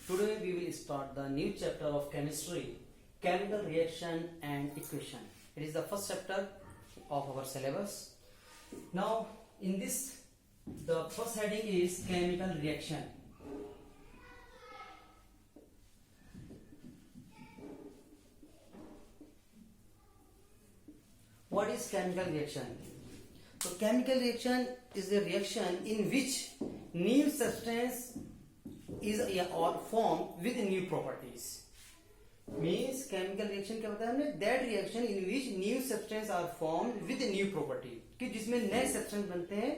Today we will start the new chapter of chemistry, chemical reaction and equation. It is the first chapter of our syllabus. Now in this, the first heading is chemical reaction. What is chemical reaction? So chemical reaction is a reaction in which new substance is or formed with new properties. Means chemical reaction क्या बताया हमने? That reaction in which new substance are formed with new property. कि जिसमें नए substance बनते हैं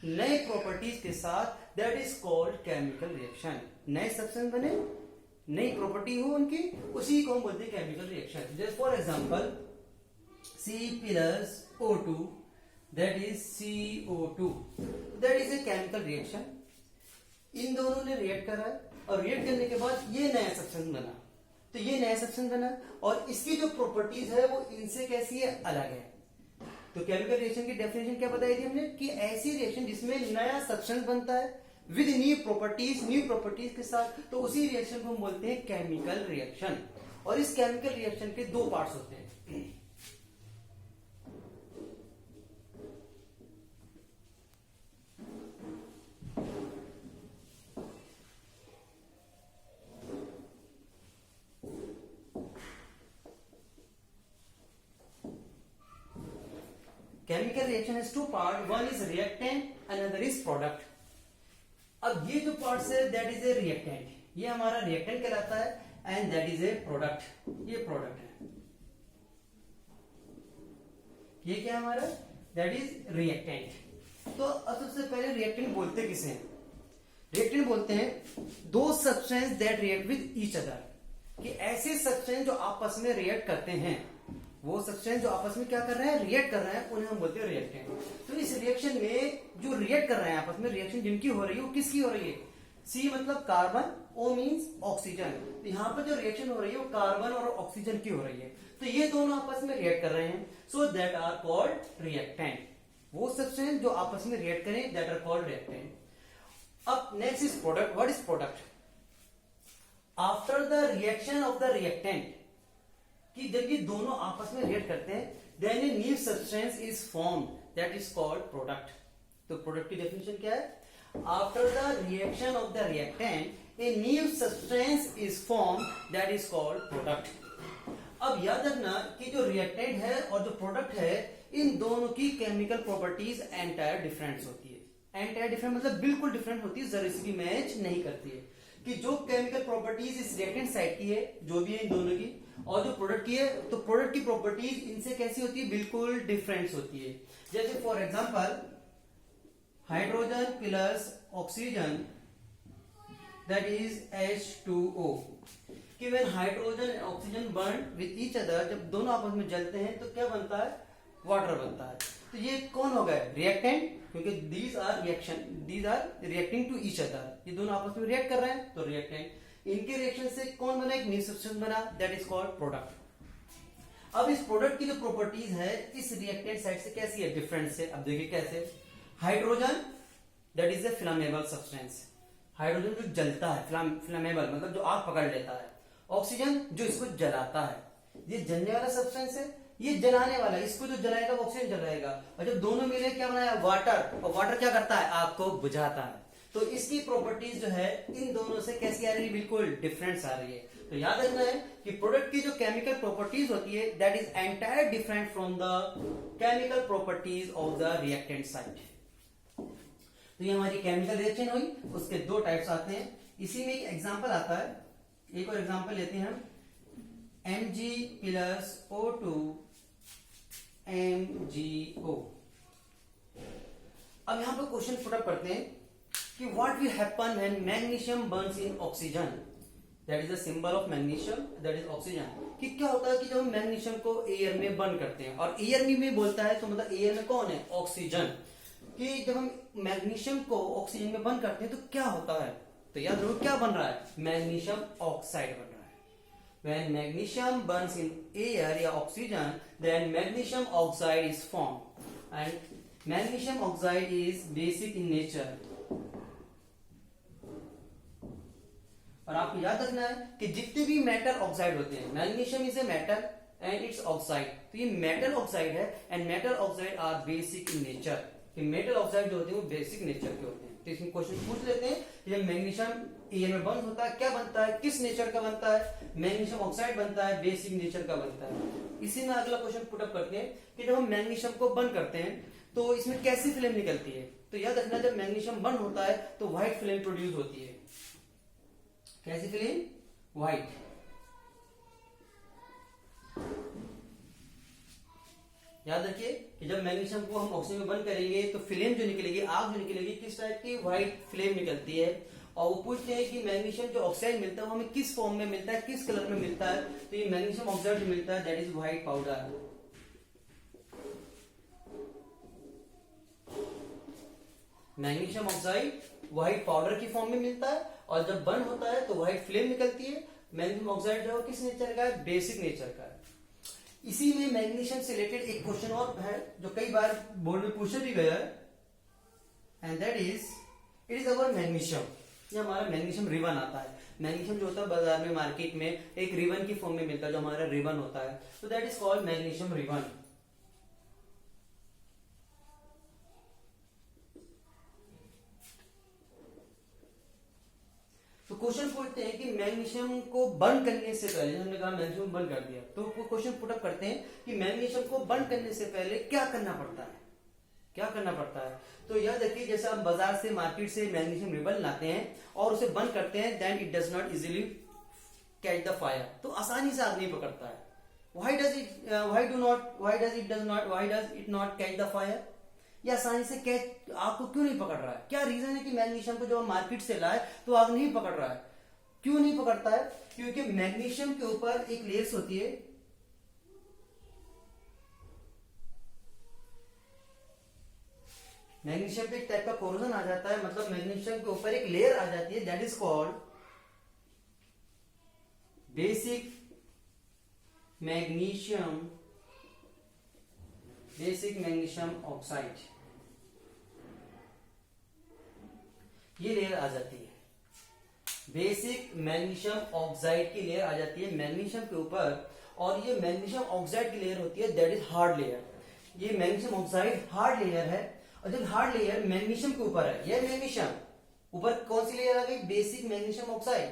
नए properties के साथ, that is called chemical reaction. नए substance बने, नई property हो उनकी, उसी को हम बोलते हैं chemical reaction. Just for example, C plus O2, that is CO2. That is a chemical reaction. इन दोनों ने रिएक्ट करा है और रिएक्ट करने के बाद ये नया सब्सटेंस बना, तो ये नया सब्सटेंस बना और इसकी जो प्रॉपर्टीज है वो इनसे कैसी है, अलग है. तो केमिकल रिएक्शन की डेफिनेशन क्या बताई थी हमने कि ऐसी रिएक्शन जिसमें नया सब्सटेंस बनता है विद न्यू प्रॉपर्टीज के साथ, तो उसी रिएक्शन को हम बोलते हैं केमिकल रिएक्शन. और इस केमिकल रिएक्शन के दो पार्ट्स होते हैं. Chemical reaction has two part, one is reactant, another is product. अब ये जो पार्ट्स है दैट इज ए रिएक्टेंट, ये हमारा रिएक्टेंट कहलाता है, and that is A product, ये प्रोडक्ट है. ये क्या हमारा, दैट इज रिएक्टेंट. तो अब सबसे पहले रिएक्टेंट बोलते किसे हैं? रिएक्टेंट बोलते हैं दो substance that react with each other, कि ऐसे सब्सटेंस जो आपस में रिएक्ट करते हैं, वो सब्सटेंस जो आपस में क्या कर रहे हैं, रिएक्ट कर रहे हैं, उन्हें हम बोलते हैं रिएक्टेंट. तो इस रिएक्शन में जो रिएक्ट कर रहे हैं आपस में, रिएक्शन जिनकी हो रही है वो किसकी हो रही है? सी मतलब कार्बन, ओ मींस ऑक्सीजन. तो यहाँ पर जो रिएक्शन हो रही है वो कार्बन और ऑक्सीजन की हो रही है. तो ये दोनों आपस में रिएक्ट कर रहे हैं, so that are called reactant. वो सब्सटेंस जो आपस में रिएक्ट करें दैट आर कॉल्ड रिएक्टेंट. अब next is product. What is product? After the reaction of the reactant, कि जब ये दोनों आपस में रिएक्ट करते हैं, then a new substance is formed, that is called product. तो प्रोडक्ट की डेफिनेशन क्या है? After the reaction of the reactant a new substance is formed, that is called product. अब याद रखना कि जो रिएक्टेंट है और जो प्रोडक्ट है, इन दोनों की केमिकल प्रॉपर्टीज एंटायर डिफरेंट होती है. एंटायर डिफरेंट मतलब बिल्कुल डिफरेंट होती है, जरा सी भी मैच नहीं करती है. कि जो केमिकल प्रॉपर्टीज इस रिएक्टेंट साइड की है, जो भी है इन दोनों की, और जो प्रोडक्ट की है, तो प्रोडक्ट की प्रॉपर्टीज इनसे कैसी होती है, बिल्कुल डिफरेंट होती है. जैसे for example hydrogen plus oxygen, that is H2O. कि when hydrogen and oxygen burn with each other, जब दोनों आपस में जलते हैं तो क्या बनता है, वाटर बनता है. तो ये कौन हो गए, रिएक्टेंट, क्योंकि these are reacting to each other. ये दोनों आपस में रिएक्ट कर रहे हैं तो रिएक्टेंट. इनके रिएक्शन से कौन बना, एक न्यू सब्सटेंस बना, दैट इज कॉल्ड प्रोडक्ट. अब इस प्रोडक्ट की जो प्रॉपर्टीज है इस रिएक्टेंट साइड से कैसी है, डिफरेंट से. अब देखिए कैसे. Hydrogen that is a flammable substance, hydrogen जो जलता है, फ्लामेबल मतलब जो आग पकड़ लेता है. ऑक्सीजन जो इसको जलाता है, ये जलने वाला सब्सटेंस है, ये जलाने वाला, इसको जो जलाएगा वो ऑक्सीजन जलाएगा. और जब दोनों मिले क्या बनाया, वाटर. और वाटर क्या करता है, आग को बुझाता है. तो इसकी प्रॉपर्टीज जो है इन दोनों से कैसी आ रही है, बिल्कुल डिफरेंस आ रही है. तो याद रखना है कि प्रोडक्ट की जो केमिकल प्रॉपर्टीज होती है that is entire different from the chemical properties of the reactant side. तो ये हमारी केमिकल रिएक्शन हुई, उसके दो टाइप्स आते हैं. इसी में एक एग्जांपल आता है, एक और एग्जांपल लेते हैं हम. Mg plus O2 MgO. अब यहां पर क्वेश्चन पुटअप करते हैं कि what will happen when magnesium Burns in oxygen, that is the symbol of magnesium, that is oxygen. कि क्या होता है कि जब हम मैग्नीशियम को एयर में बर्न करते हैं, और एयर में बोलता है तो मतलब एयर में कौन है, ऑक्सीजन. कि जब हम मैग्नीशियम को ऑक्सीजन में बर्न करते हैं तो क्या होता है, तो याद रखो क्या बन रहा है, मैग्नीशियम ऑक्साइड बन रहा है. When magnesium burns in air या oxygen, then magnesium oxide is formed, and magnesium oxide is basic in nature. और आपको याद रखना है कि जितने भी मेटल ऑक्साइड होते हैं, magnesium is a metal and its oxide, तो ये मेटल ऑक्साइड है and metal oxide are basic in nature. Metal oxide जो होते हैं वो बेसिक नेचर के होते हैं। तो इसमें क्वेश्चन पूछ लेते हैं कि जब मैग्नीशियम एयर में बंद होता है क्या बनता है, किस नेचर का बनता है, मैग्नीशियम ऑक्साइड बनता है, बेसिक नेचर का बनता है। इसी में अगला क्वेश्चन पुटअप करते हैं कि जब हम मैग्नीशियम को बंद करते हैं तो इसमें कैसी फिल्म निकलती है। तो याद रखना जब मैग्नीशियम बंद होता है तो व्हाइट फिल्म प्रोड्यूस होती है। कैसी फिल्म? व्हाइट। याद रखिए कि जब मैग्नीशियम को हम ऑक्सीजन में बंद करेंगे तो फिल्म जो निकलेगी, आग जो निकलेगी, किस टाइप की? व्हाइट फिल्म निकलती है। और वो पूछते हैं कि मैग्नीशियम जो ऑक्साइड मिलता है वो हमें किस फॉर्म में मिलता है, किस कलर में मिलता है। तो ये मैग्नीशियम ऑक्साइड जो मिलता है that is white powder. Magnesium oxide white powder की फॉर्म में मिलता है और जब बर्न होता है तो व्हाइट फ्लेम निकलती है। मैग्नीशियम ऑक्साइड जो किस नेचर का है? बेसिक नेचर का है। इसी में मैग्नीशियम से रिलेटेड एक क्वेश्चन और है जो कई बार बोर्ड में पूछा भी गया है and that is it is our magnesium. ये हमारा मैग्नीशियम रिबन आता है। मैग्नीशियम जो होता है बाजार में, मार्केट में एक रिबन की फॉर्म में मिलता है जो हमारा रिबन होता है, तो that is called magnesium ribbon. तो क्वेश्चन पूछते हैं कि मैग्नीशियम को बर्न करने से पहले, हमने कहा मैग्नीशियम बर्न कर दिया, तो क्वेश्चन पुटअप करते हैं कि मैग्नीशियम को बर्न करने से पहले क्या करना पड़ता है, क्या करना पड़ता है। तो याद रखिए जैसे हम बाजार से, मार्केट से मैग्नीशियम रिबन लाते हैं और उसे बर्न करते हैं, then it does not easily catch the fire, तो आसानी से आग नहीं पकड़ता है। Why does it not catch the fire? ये आसानी से कैच आग को क्यों नहीं पकड़ रहा है? क्या रीजन है कि मैग्नीशियम को जब हम मार्केट से लाए तो आग नहीं पकड़ रहा है? क्यों नहीं पकड़ता है? क्योंकि मैग्नीशियम के ऊपर एक लेयर्स होती है, मैग्नीशियम पे एक टाइप का कोरोजन आ जाता है, मतलब मैग्नीशियम के ऊपर एक लेयर आ जाती है that is called basic magnesium oxide. ये लेयर आ जाती है, बेसिक मैग्नीशियम ऑक्साइड की लेयर आ जाती है मैग्नीशियम के ऊपर, और ये मैग्नीशियम ऑक्साइड की लेयर होती है दैट इज हार्ड लेयर। ये मैग्नीशियम ऑक्साइड हार्ड लेयर है, और जब हार्ड लेयर मैग्नीशियम के ऊपर है, ये मैग्नीशियम ऊपर कौन सी लेयर आ गई? Basic magnesium oxide.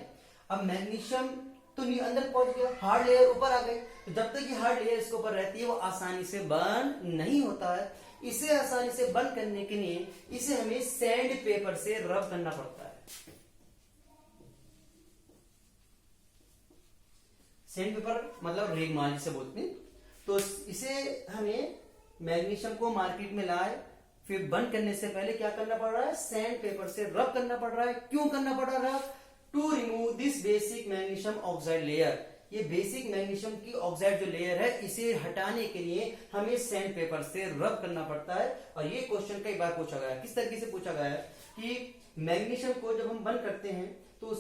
अब मैग्नीशियम तो अंदर पहुंच गया, हार्ड लेयर ऊपर आ गई, तो जब तक ये हार्ड लेयर इसके ऊपर रहती है वो आसानी से बर्न नहीं होता है। इसे आसानी से बर्न करने के लिए इसे हमें सैंड पेपर से रब करना पड़ता है। सैंड पेपर मतलब रेगमाल जिसे बोलते हैं। तो इसे हमें मैग्नीशियम को मार्केट में लाए, फिर बर्न करने से पहले क्या करना पड़ रहा है? सैंड पेपर से रब करना पड़ रहा है। क्यों करना पड़ रहा है? To remove this basic magnesium oxide layer. ये बेसिक मैग्नीशियम की ऑक्साइड जो लेयर है इसे हटाने के लिए हमें सैंड पेपर से रब करना पड़ता है। और ये क्वेश्चन कई बार पूछा गया है। किस तरीके से पूछा गया है कि मैग्नीशियम को जब हम बर्न करते हैं तो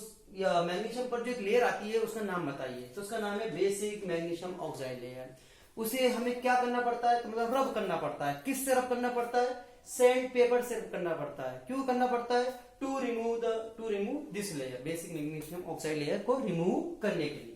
मैग्नीशियम पर जो एक लेयर आती है उसका नाम बताइए। तो उसका नाम है बेसिक मैग्नीशियम ऑक्साइड लेयर। उसे हमें क्या करना पड़ता है? तो मतलब रब करना पड़ता है। किससे रब करना पड़ता है? सैंड पेपर से करना पड़ता है। क्यों करना पड़ता है? To remove this layer, basic magnesium oxide layer को रिमूव करने के लिए।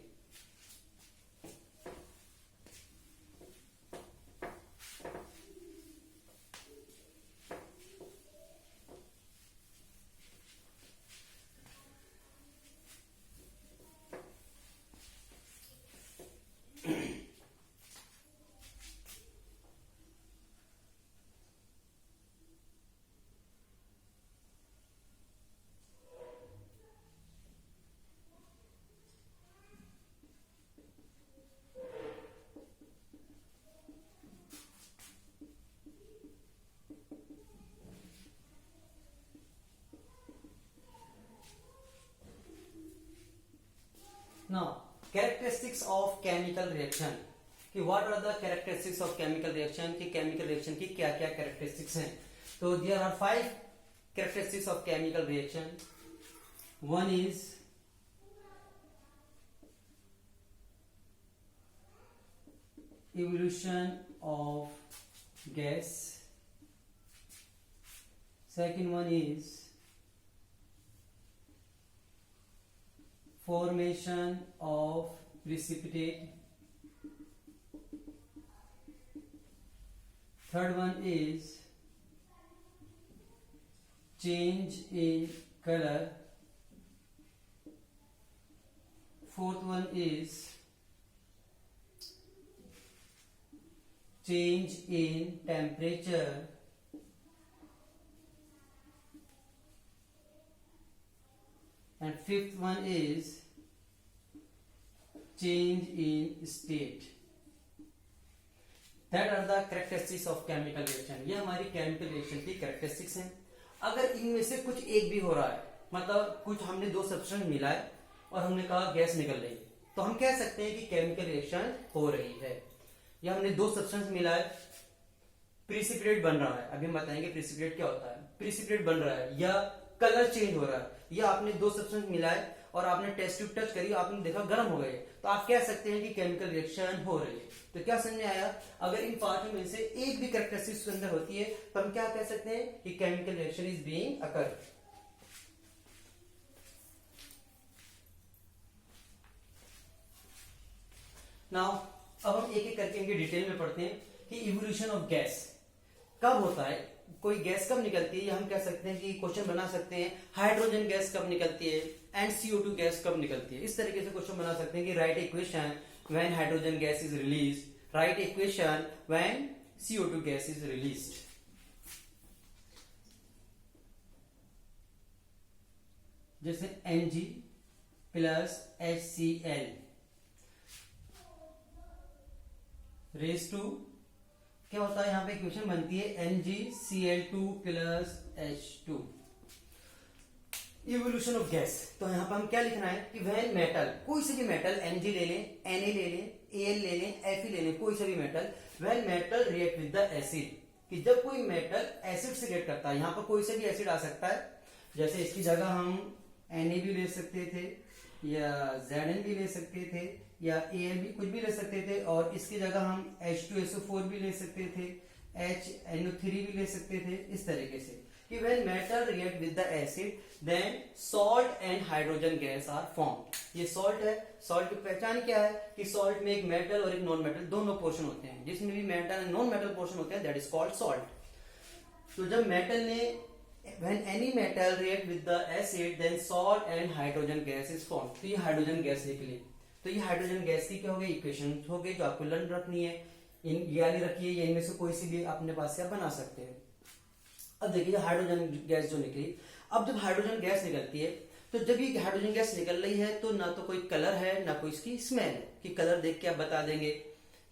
Now, characteristics of chemical reaction कि what are the characteristics of chemical reaction कि chemical reaction की क्या क्या characteristics हैं। तो there are 5 characteristics of chemical reaction. One is evolution of gas. Second one is formation of precipitate. Third one is change in color. Fourth one is change in temperature. And fifth one is change in state. That are the characteristics of chemical reaction. ये हमारी chemical reaction की characteristics हैं. अगर इनमें से कुछ एक भी हो रहा है, मतलब कुछ हमने दो सब्सटेंस मिलाए और हमने कहा गैस निकल रही है, तो हम कह सकते हैं कि केमिकल रिएक्शन हो रही है. या हमने दो सब्सटेंस मिलाए, प्रिसिपिटेट बन रहा है. अभी हम बताएंगे प्रिसिपिटेट क्या होता है. प्रिसिपिटेट बन रहा है या कलर चेंज हो रहा है, या आपने दो सब्सटेंस मिलाए और आपने टेस्ट ट्यूब टच करी, आपने देखा गर्म हो गए, तो आप कह सकते हैं कि केमिकल रिएक्शन हो रही है. तो क्या समझ में आया? अगर इन पार्ट में से एक भी कैरेक्टरिस्टिक्स के अंदर होती है तो हम क्या कह सकते हैं कि chemical reaction is being occur. Now अब हम एक एक करके इनके डिटेल में पढ़ते हैं कि इवोल्यूशन ऑफ गैस कब होता है, कोई गैस कब निकलती है, या हम कह सकते हैं कि क्वेश्चन बना सकते हैं हाइड्रोजन गैस कब निकलती है एंड CO2 गैस कब निकलती है. इस तरीके से क्वेश्चन बना सकते हैं कि write equation when hydrogen gas is release, write equation when CO2 gas is released. जैसे Mg plus HCl raise to क्या होता है, यहां पे इक्वेशन बनती है NgCl2 plus H2. Evolution of gas, तो यहां पर हम क्या लिखना है कि व्हेन मेटल, कोई से भी मेटल Mg ले लें, Na ले लें, Al ले लें, Fe ले लें, कोई से भी metal, when metal react with the acid, कि जब कोई मेटल एसिड से रिएक्ट करता है, यहां पर कोई से भी एसिड आ सकता है. जैसे इसकी जगह हम Na भी ले सकते थे, या Zn भी ले सकते थे, या Al भी कुछ भी ले सकते थे, और इसकी जगह हम H2SO4 भी ले सकते थे, HNO3 भी ले सकते थे. इस तरीके से कि when metal react with the acid then salt and hydrogen gas are formed. ये salt है. salt की पहचान क्या है कि salt में एक मेटल और एक नॉन मेटल दोनों पोर्शन होते हैं. जिसमें भी metal and non metal portion होते हैं that is called salt. तो जब मेटल ने when any metal react with the acid then salt and hydrogen gas is formed. तो ये हाइड्रोजन गैस निकली. तो ये हाइड्रोजन गैस की क्या हो गई, इक्वेशन हो गई जो आपको लर्न रखनी है. ये वाली रखिए, या इनमें से कोई सी भी अपने पास से आप बना सकते हैं. अब देखिए हाइड्रोजन गैस जो निकली, अब जब हाइड्रोजन गैस निकलती है तो जब ये हाइड्रोजन गैस निकल रही है तो ना तो कोई कलर है ना कोई इसकी स्मेल है, कि कलर देख के आप बता देंगे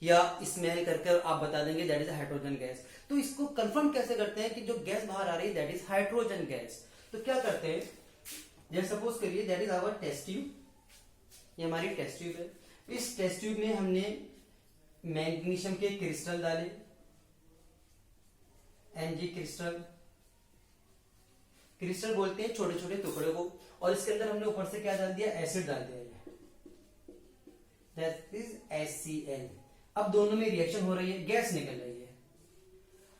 या स्मेल करके आप बता देंगे दैट इज हाइड्रोजन गैस. तो इसको कंफर्म कैसे करते हैं कि जो गैस बाहर आ रही है दैट इज हाइड्रोजन गैस. तो क्या करते हैं, जैसे सपोज करिए that is our test tube, ये हमारी टेस्ट ट्यूब है. इस टेस्ट ट्यूब में हमने मैग्नीशियम के क्रिस्टल डाले, Mg क्रिस्टल बोलते हैं छोटे छोटे टुकड़े को, और इसके अंदर हमने ऊपर से क्या डाल दिया, एसिड डाल दिया, दैट इज HCl. अब दोनों में रिएक्शन हो रही है, गैस निकल रही है.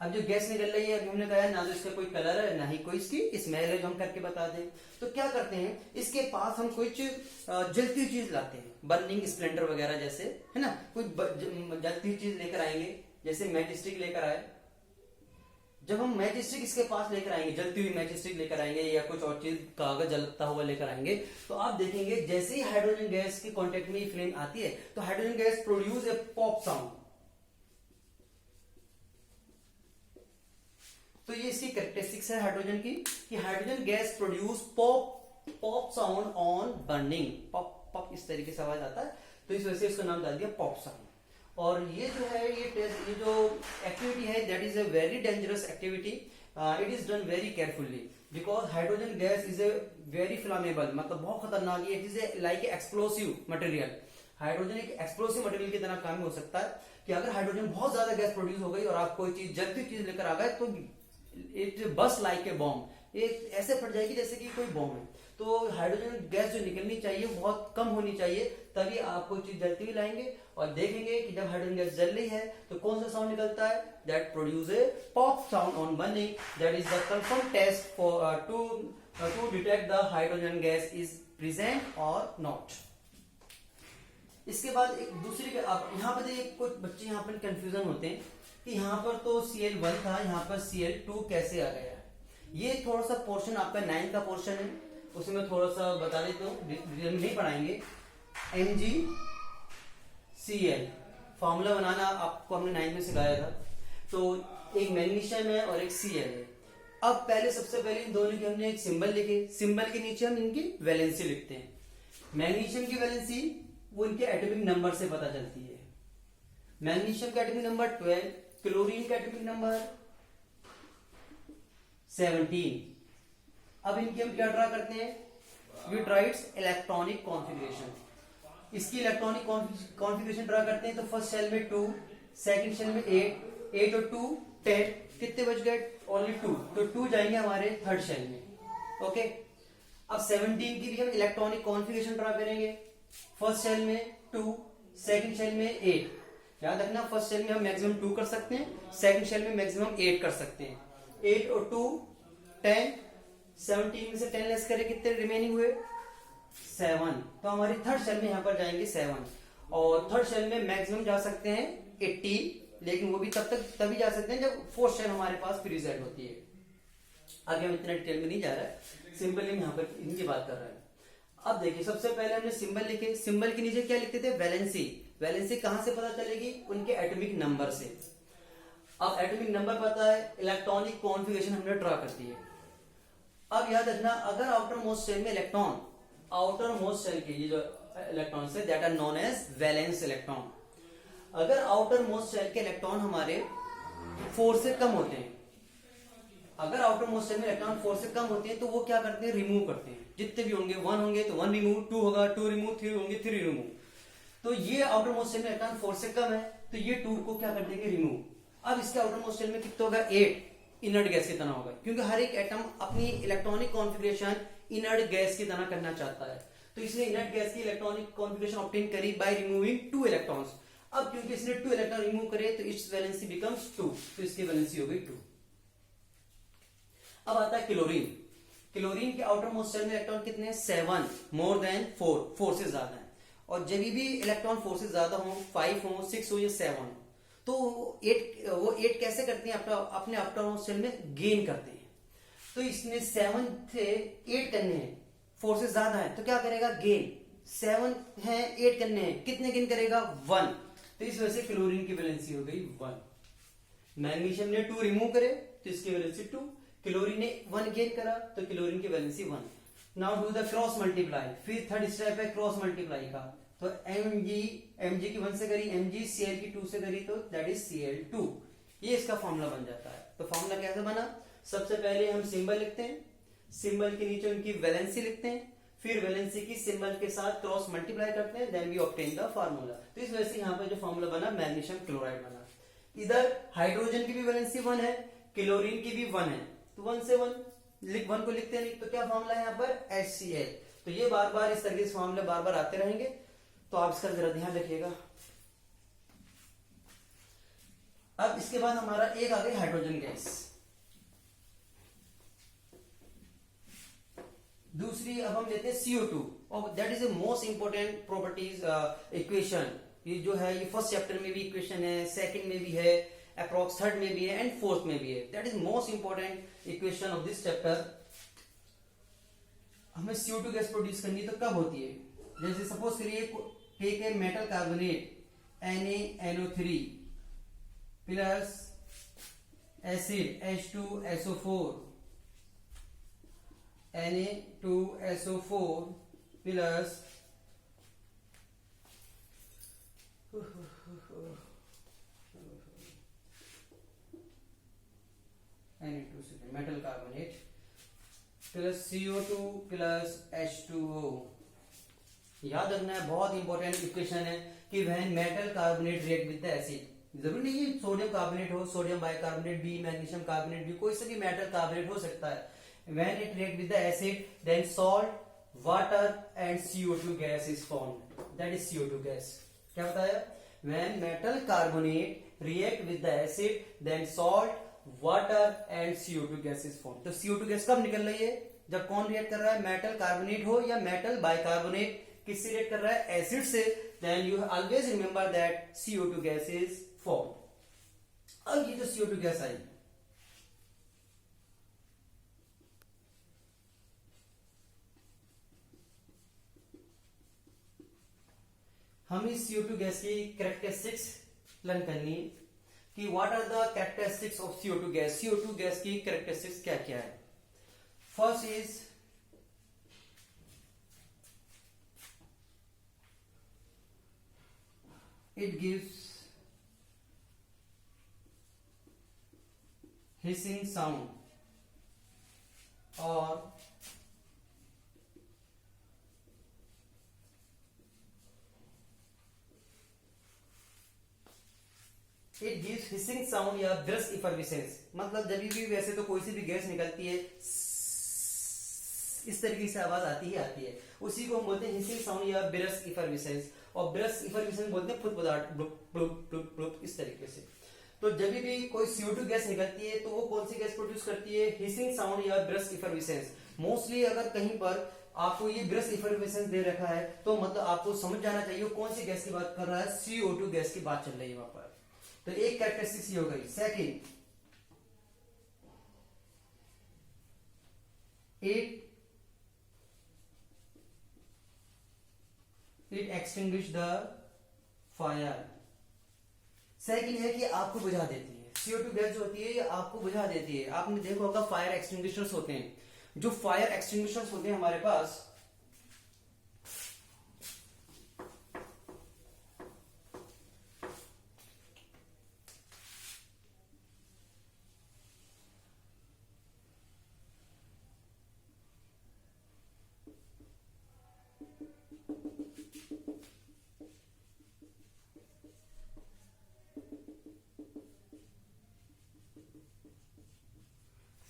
अब जो गैस निकल रही है, अभी हमने कहा ना तो इसका कोई कलर है ना ही कोई इसकी स्मेल है जो हम करके बता दें. तो क्या करते हैं, इसके पास हम कुछ जलती हुई चीज लाते हैं, बर्निंग स्प्लेंडर वगैरह जैसे, है ना, कुछ जलती हुई चीज लेकर आएंगे. जैसे मैच स्टिक लेकर आए, जब हम मैच स्टिक इसके पास लेकर आएंगे, जलती हुई मैच स्टिक लेकर आएंगे या कुछ और चीज कागज जलता हुआ लेकर आएंगे, तो आप देखेंगे जैसे ही हाइड्रोजन गैस के कांटेक्ट में फ्लेम आती है तो hydrogen gas produce a pop sound. तो ये इसकी कैरेक्टरिस्टिक्स है हाइड्रोजन की, कि hydrogen gas produce pop sound on burning. Pop pop इस तरीके से आवाज आता है, तो इस वजह से इसका नाम डाल दिया पॉप साउंड. और ये जो है ये जो एक्टिविटी है that is a very dangerous activity. It is done very carefully because hydrogen gas is a very flammable, मतलब बहुत खतरनाक. It is a like explosive material. Hydrogen एक एक्सप्लोसिव मटेरियल की तरह काम हो सकता है कि अगर हाइड्रोजन बहुत ज्यादा गैस प्रोड्यूस हो गई और आप कोई चीज जलती चीज लेकर आ गए तो इट बस लाइक ए बॉम्ब, ये ऐसे फट जाएगी जैसे कि कोई बॉम्ब है. तो हाइड्रोजन गैस जो निकलनी चाहिए वो बहुत कम होनी चाहिए, तभी आप कोई चीज जलती हुई लाएंगे और देखेंगे कि जब हाइड्रोजन गैस जल रही है तो कौन सा साउंड निकलता है, that produce a pop sound on burning. That is the confirm test for to detect the hydrogen gas is present और नॉट। इसके बाद एक दूसरी यहाँ पर देखिए कुछ बच्चे यहाँ पर कंफ्यूजन होते हैं कि यहाँ पर तो Cl1 था, यहाँ पर Cl2 कैसे आ गया। ये थोड़ा सा पोर्शन आपका 9 का पोर्शन है, उसमें थोड़ा सा बता देता हूँ, डिटेल नहीं पढ़ाएंगे। MgCl फॉर्मूला बनाना आपको हमने 9 में सिखाया था। तो एक मैग्नीशियम है और एक Cl है। अब पहले सबसे पहले इन दोनों के हमने एक सिंबल लिखे, सिंबल के नीचे हम इनकी वैलेंसी लिखते हैं। मैग्नीशियम की वैलेंसी वो इनके एटॉमिक नंबर से पता चलती है। मैग्नीशियम का एटॉमिक नंबर 12, क्लोरीन का एटॉमिक नंबर 17। अब इनकी हम क्या ड्रा करते हैं, we draw its electronic configuration. इसकी इलेक्ट्रॉनिक कॉन्फ़िगरेशन ड्रा करते हैं तो फर्स्ट सेल में 2, सेकंड सेल में 8, 8 और 2 10, कितने बच गए, ओनली 2, तो 2 जाएंगे हमारे थर्ड सेल में। ओके, अब 17 की भी हम इलेक्ट्रॉनिक कॉन्फ़िगरेशन ड्रा करेंगे। फर्स्ट सेल में 2, सेकंड सेल में 8। याद रखना फर्स्ट सेल में हम मैक्सिमम 2 कर सकते हैं, सेकंड सेल में मैक्सिमम 8 कर सकते हैं। 8 और 2 10, 17 में से 10 लेस करें कितने रिमेनिंग हुए, 7। तो हमारी थर्ड सेल में यहाँ पर जाएंगे 7, और थर्ड सेल में मैक्सिमम जा सकते हैं 80, लेकिन वो भी तभी जा सकते हैं जब फोर्थ सेल हमारे पास प्रेजेंट होती है। आगे हम इतना डिटेल में नहीं जा रहा है, सिंपली हम यहाँ पर इनकी बात कर रहे हैं। अब देखिए सबसे पहले हमने सिंबल लिखे, सिंबल के नीचे क्या लिखते थे, वैलेंसी। वैलेंसी कहां से पता चलेगी, उनके एटॉमिक नंबर से। अब एटॉमिक नंबर पता है, इलेक्ट्रॉनिक कॉन्फ़िगरेशन हमने ड्रा कर दी है। अब याद रखना अगर आउटर मोस्ट सेल में इलेक्ट्रॉन, आउटर मोस्ट सेल के ये जो इलेक्ट्रॉन है that are known as valence electron. अगर आउटर मोस्ट सेल के इलेक्ट्रॉन हमारे 4 से कम होते हैं, अगर आउटर मोस्ट सेल में इलेक्ट्रॉन 4 से कम होते हैं तो वो क्या करते हैं, रिमूव करते हैं। जितने भी होंगे 1 होंगे तो 1 रिमूव, 2 होगा 2 रिमूव, 3 होंगे 3 रिमूव। तो ये आउटर मोस्ट सेल में इलेक्ट्रॉन 4 से कम है तो ये 2 को क्या कर देंगे, रिमूव। अब इसके आउटर मोस्ट सेल में कितना होगा, 8 इनर्ट गैस की तरह होगा, क्योंकि हर एक एटम अपनी इलेक्ट्रॉनिक कॉन्फ़िगरेशन इनर्ट गैस की तरह करना चाहता है। तो इसने इनर्ट गैस की इलेक्ट्रॉनिक कॉन्फ़िगरेशन ऑब्टेन करी बाय रिमूविंग 2 इलेक्ट्रॉन्स। अब क्योंकि इसने 2 इलेक्ट्रॉन रिमूव करे तो इट्स वैलेंसी बिकम्स 2, तो इसकी वैलेंसी हो गई 2। अब आता है क्लोरीन। क्लोरीन के आउटर मोस्ट सेल में इलेक्ट्रॉन कितने हैं, 7, मोर देन 4 से ज्यादा है। और जब भी इलेक्ट्रॉन 4 से ज्यादा हो, 5 हो, 6 हो या 7 हो, तो वो 8 कैसे करते हैं, अपने आउटर मोस्ट सेल में गेन करते हैं। तो इसने 7 थे 8 करने हैं, 4 से ज्यादा है तो क्या करेगा, गेन। 7 है 8 करने हैं, कितने गेन करेगा, 1। तो इस वजह से क्लोरीन की वैलेंसी हो गई 1। मैग्नीशियम ने 2 रिमूव करे तो इसकी वैलेंसी 2, क्लोरीन ने 1 गेन करा तो क्लोरीन की valency 1। Now do the cross multiply. फिर थर्ड स्टेप है क्रॉस मल्टीप्लाई का। तो Mg की 1 से करी, MgCl की 2 से करी तो दैट इज Cl2। ये इसका फॉर्मूला बन जाता है। तो फॉर्मूला कैसे बना, सबसे पहले हम सिंबल लिखते हैं, सिंबल के नीचे उनकी वैलेंसी लिखते हैं, फिर वैलेंसी की सिंबल के साथ क्रॉस मल्टीप्लाई करते हैं, then we obtain the formula. तो इस वजह से यहाँ पर जो फार्मूला बना मैग्नीशियम क्लोराइड बना। इधर हाइड्रोजन की भी वैलेंसी 1 है, क्लोरीन की भी 1 है, तो 1 से 1 को लिखते नहीं तो क्या फार्मूला है यहाँ पर, HCl। तो ये बार बार इस तरह के फार्मूले बार बार आते रहेंगे, तो आप इसका जरा ध्यान रखिएगा। अब इसके बाद हमारा एक आ गई हाइड्रोजन गैस। दूसरी अब हम लेते हैं CO2, और that is the most important properties equation. ये जो है ये फर्स्ट चैप्टर में भी इक्वेशन है, सेकंड में भी है, अप्रॉक्स थर्ड में भी है एंड फोर्थ में भी है। That is most important equation of this chapter. हमें CO2 गैस प्रोड्यूस करनी है तो कब होती है, जैसे सपोज करिए take a metal carbonate NaNO3 plus acid H2SO4 Na2SO4 plus metal carbonate plus CO2 plus H2O। याद रखना है, बहुत इंपॉर्टेंट इक्वेशन है कि when metal carbonate react with the acid, जरूरी नहीं है सोडियम कार्बोनेट हो, सोडियम बाइकार्बोनेट भी, मैग्नीशियम कार्बोनेट भी, कोई सा भी मेटल कार्बोनेट हो सकता है। When it react with the acid, then salt, water and CO2 gas is formed. That is CO2 gas. क्या बताया? When metal carbonate react with the acid, then salt, water and CO2 gas is formed. तो CO2 gas कब निकल रही है? जब कौन react कर रहा है, मेटल कार्बोनेट हो या मेटल बाइकार्बोनेट, किससे रिएक्ट कर रहा है, एसिड से, then you always remember that CO2 gas is form. अब ये जो CO2 गैस आई, हम इस CO2 गैस की कैरेक्टरिस्टिक्स लर्न करनी है कि what are the characteristics of CO2 gas. CO2 gas की कैरेक्टरिस्टिक्स क्या क्या है। First is it gives hissing sound or it gives hissing sound या ब्रश इफर्विसेंस। मतलब जब भी वैसे तो कोई सी भी गैस निकलती है इस तरीके से आवाज आती ही आती है, उसी को हम बोलते हैं हिसिंग साउंड या ब्रश इफर्विसेंस। और ब्रश इफर्विसेंस बोलते हैं फुट पदार्थ ब्लुप ब्लुप ब्लुप ब्लुप इस तरीके से। तो जब भी कोई CO2 गैस निकलती है तो वो कौन सी गैस प्रोड्यूस करती है, हिसिंग साउंड या ब्रश इफर्विसेंस। मोस्टली अगर कहीं पर आपको ये ब्रश इफर्विसेंस दे रखा है तो मतलब आपको समझ जाना चाहिए कौन सी गैस की बात कर रहा है, CO2 गैस की बात चल रही है वहां पर। तो एक कैरेक्टरिस्टिक्स ये हो गई। Second, it extinguish the fire. Second है कि आपको बुझा देती है। CO2 गैस जो होती है ये आपको बुझा देती है। आपने देखा होगा फायर एक्सटिंग्विशर्स होते हैं, जो फायर एक्सटिंग्विशर्स होते हैं हमारे पास,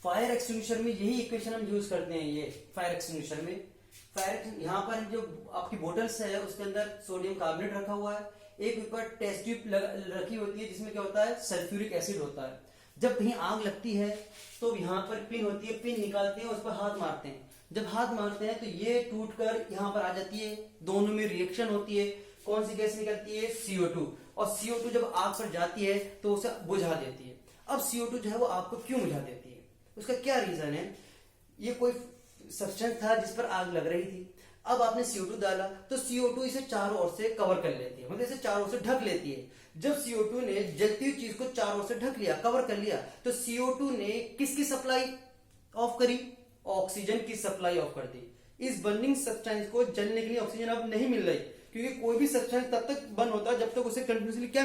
फायर एक्सटिंग्विशर में यही इक्वेशन हम यूज करते हैं। ये फायर एक्सटिंग्विशर में यहाँ पर जो आपकी बोटल्स है उसके अंदर सोडियम कार्बोनेट रखा हुआ है, एक ऊपर टेस्ट ट्यूब रखी होती है जिसमें क्या होता है, सल्फ्यूरिक एसिड होता है। जब कहीं आग लगती है तो यहाँ पर पिन होती है, पिन निकालते हैं, उस पर हाथ मारते हैं। जब हाथ मारते हैं तो ये टूटकर यहाँ पर आ जाती है, दोनों में रिएक्शन होती है, कौन सी गैस निकलती है, CO2। और CO2 जब आग पर जाती है तो उसे बुझा देती है। अब CO2 जो है वो आपको क्यों बुझा देती है, उसका क्या रीजन है। ये कोई सब्सटेंस था जिस पर आग लग रही थी, अब आपने CO2 डाला तो CO2 इसे चारों ओर से कवर कर लेती है, मतलब इसे चारों ओर से ढक लेती है। जब CO2 ने जलती हुई चीज को चारों ओर से ढक लिया, कवर कर लिया, तो CO2 ने किसकी सप्लाई ऑफ करी, ऑक्सीजन की सप्लाई ऑफ कर दी। इस बर्निंग सब्सटेंस को जलने के लिए ऑक्सीजन अब नहीं मिल रही, क्योंकि कोई भी सब्सटेंस तब तक बर्न होता है जब तक उसे कंटिन्यूसली क्या